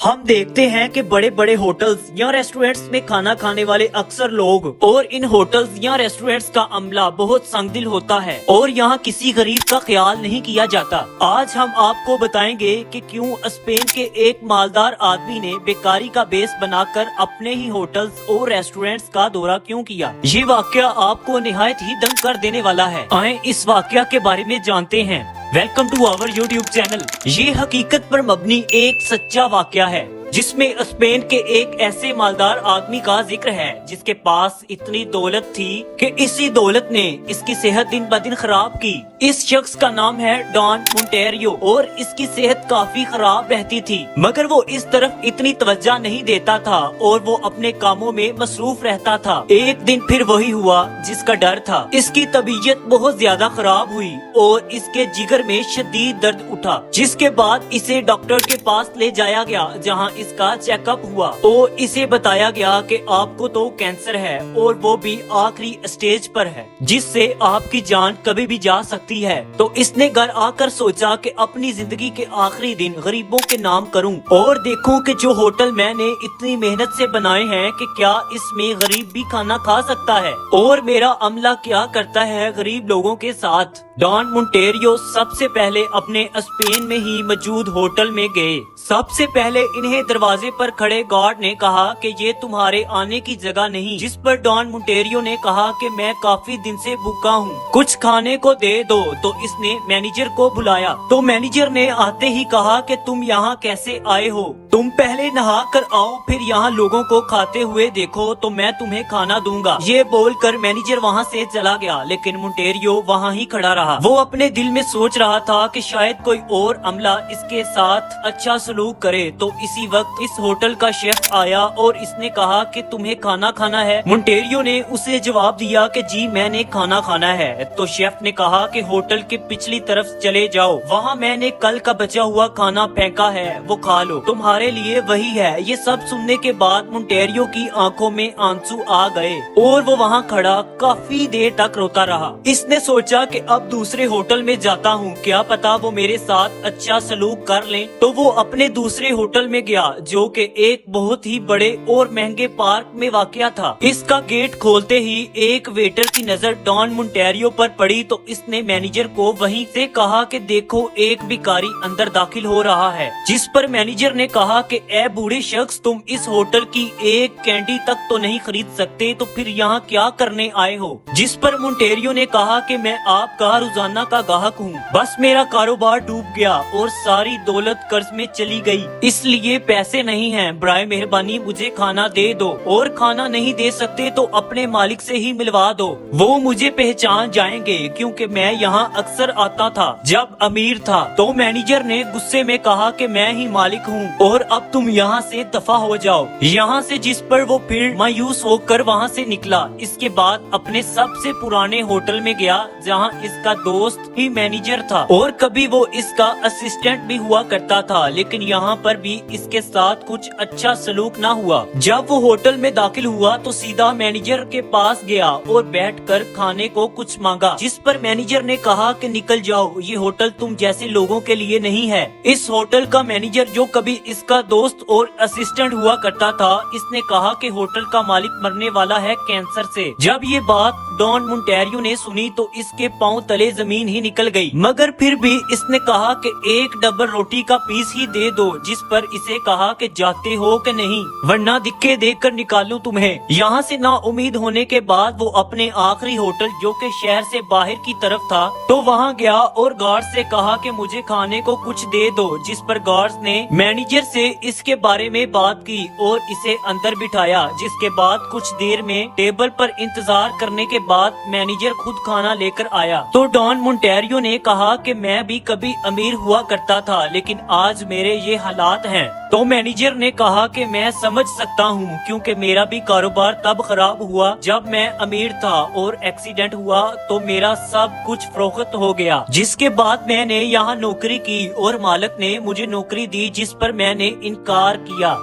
हम देखते हैं कि बड़े बड़े होटल्स या रेस्टोरेंट्स में खाना खाने वाले अक्सर लोग और इन होटल्स या रेस्टोरेंट्स का अमला बहुत संगदिल होता है और यहाँ किसी गरीब का ख्याल नहीं किया जाता। आज हम आपको बताएंगे कि क्यों स्पेन के एक मालदार आदमी ने बेकारी का बेस बनाकर अपने ही होटल्स और रेस्टोरेंट्स का दौरा क्यों किया। ये वाकया आपको निहायत ही दंग कर देने वाला है। आए इस वाकया के बारे में जानते हैं। Welcome to our YouTube channel. ये हकीकत पर मबनी एक सच्चा वाकया है जिसमें स्पेन के एक ऐसे मालदार आदमी का जिक्र है जिसके पास इतनी दौलत थी कि इसी दौलत ने इसकी सेहत दिन ब दिन खराब की। इस शख्स का नाम है डॉन मोंटेरियो और इसकी सेहत काफी खराब रहती थी, मगर वो इस तरफ इतनी तवज्जो नहीं देता था और वो अपने कामों में मसरूफ रहता था। एक दिन फिर वही हुआ जिसका डर था। इसकी तबीयत बहुत ज्यादा खराब हुई और इसके जिगर में शदीद दर्द उठा, जिसके बाद इसे डॉक्टर के पास ले जाया गया जहाँ इसका चेकअप हुआ और इसे बताया गया कि आपको तो कैंसर है और वो भी आखिरी स्टेज पर है, जिससे आपकी जान कभी भी जा सकती है। तो इसने घर आकर सोचा कि अपनी जिंदगी के आखिरी दिन गरीबों के नाम करूं और देखूं कि जो होटल मैंने इतनी मेहनत से बनाए हैं कि क्या इसमें गरीब भी खाना खा सकता है और मेरा अमला क्या करता है गरीब लोगों के साथ। डॉन मोंटेरियो सबसे पहले अपने स्पेन में ही मौजूद होटल में गए। सबसे पहले इन्हें दरवाजे पर खड़े गार्ड ने कहा कि ये तुम्हारे आने की जगह नहीं, जिस पर डॉन मोंटेरियो ने कहा कि मैं काफी दिन से भूखा हूँ, कुछ खाने को दे दो। तो इसने मैनेजर को बुलाया तो मैनेजर ने आते ही कहा कि तुम यहाँ कैसे आए हो, तुम पहले नहा कर आओ, फिर यहाँ लोगों को खाते हुए देखो तो मैं तुम्हें खाना दूंगा। ये बोलकर मैनेजर वहाँ से चला गया, लेकिन मोंटेरियो वहाँ ही खड़ा रहा। वो अपने दिल में सोच रहा था कि शायद कोई और अमला इसके साथ अच्छा सलूक करे। तो इसी वक्त इस होटल का शेफ आया और इसने कहा कि तुम्हें खाना खाना है। मोंटेरियो ने उसे जवाब दिया कि जी मैंने खाना खाना है। तो शेफ ने कहा कि होटल के पिछली तरफ चले जाओ, वहाँ मैंने कल का बचा हुआ खाना फेंका है, वो खा लो, तुम्हारे लिए वही है। ये सब सुनने के बाद मोंटेरियो की आंखों में आंसू आ गए और वो वहाँ खड़ा काफी देर तक रोता रहा। इसने सोचा कि अब दूसरे होटल में जाता हूँ, क्या पता वो मेरे साथ अच्छा सलूक कर लें। तो वो अपने दूसरे होटल में गया जो कि एक बहुत ही बड़े और महंगे पार्क में वाक़या था। इसका गेट खोलते ही एक वेटर की नजर डॉन मोंटेरियो पर पड़ी तो इसने मैनेजर को वहीं से कहा कि देखो एक भिखारी अंदर दाखिल हो रहा है, जिस पर मैनेजर ने कहा कि ए बूढ़े शख्स, तुम इस होटल की एक कैंडी तक तो नहीं खरीद सकते, तो फिर यहाँ क्या करने आए हो। जिस पर मोंटेरियो ने कहा कि मैं आपका रोजाना का गाहक हूँ, बस मेरा कारोबार डूब गया और सारी दौलत कर्ज में चली गई, इसलिए पैसे नहीं हैं, बराए मेहरबानी मुझे खाना दे दो, और खाना नहीं दे सकते तो अपने मालिक से ही मिलवा दो, वो मुझे पहचान जाएंगे क्योंकि मैं यहाँ अक्सर आता था जब अमीर था। तो मैनेजर ने गुस्से में कहा कि मैं ही मालिक हूँ और अब तुम यहाँ से दफा हो जाओ यहाँ से, जिस पर वो फिर मायूस होकर वहाँ से निकला। इसके बाद अपने सबसे पुराने होटल में गया जहाँ इसका दोस्त ही मैनेजर था और कभी वो इसका असिस्टेंट भी हुआ करता था, लेकिन यहाँ पर भी इसके साथ कुछ अच्छा सलूक ना हुआ। जब वो होटल में दाखिल हुआ तो सीधा मैनेजर के पास गया और बैठकर खाने को कुछ मांगा, जिस पर मैनेजर ने कहा कि निकल जाओ, ये होटल तुम जैसे लोगों के लिए नहीं है। इस होटल का मैनेजर जो कभी इसका दोस्त और असिस्टेंट हुआ करता था, इसने कहा कि होटल का मालिक मरने वाला है कैंसर से। जब ये बात डॉन मोंटेरियो ने सुनी तो इसके पांव तले जमीन ही निकल गई, मगर फिर भी इसने कहा कि एक डबल रोटी का पीस ही दे दो, जिस पर इसे कहा कि जाते हो कि नहीं, वरना दिक्के देकर निकालूं तुम्हें यहाँ से। ना उम्मीद होने के बाद वो अपने आखिरी होटल जो कि शहर से बाहर की तरफ था तो वहाँ गया और गार्ड से कहा कि मुझे खाने को कुछ दे दो, जिस पर गार्ड्स ने मैनेजर से इसके बारे में बात की और इसे अंदर बिठाया। जिसके बाद कुछ देर में टेबल पर इंतजार करने के बाद मैनेजर खुद खाना लेकर आया। तो डॉन मोंटेरियो ने कहा कि मैं भी कभी अमीर हुआ करता था, लेकिन आज मेरे ये हालात हैं। तो मैनेजर ने कहा कि मैं समझ सकता हूँ क्योंकि मेरा भी कारोबार तब खराब हुआ जब मैं अमीर था और एक्सीडेंट हुआ तो मेरा सब कुछ फरोख्त हो गया। जिसके बाद मैंने यहाँ नौकरी की और मालिक ने मुझे नौकरी दी, जिस पर मैंने इनकार किया।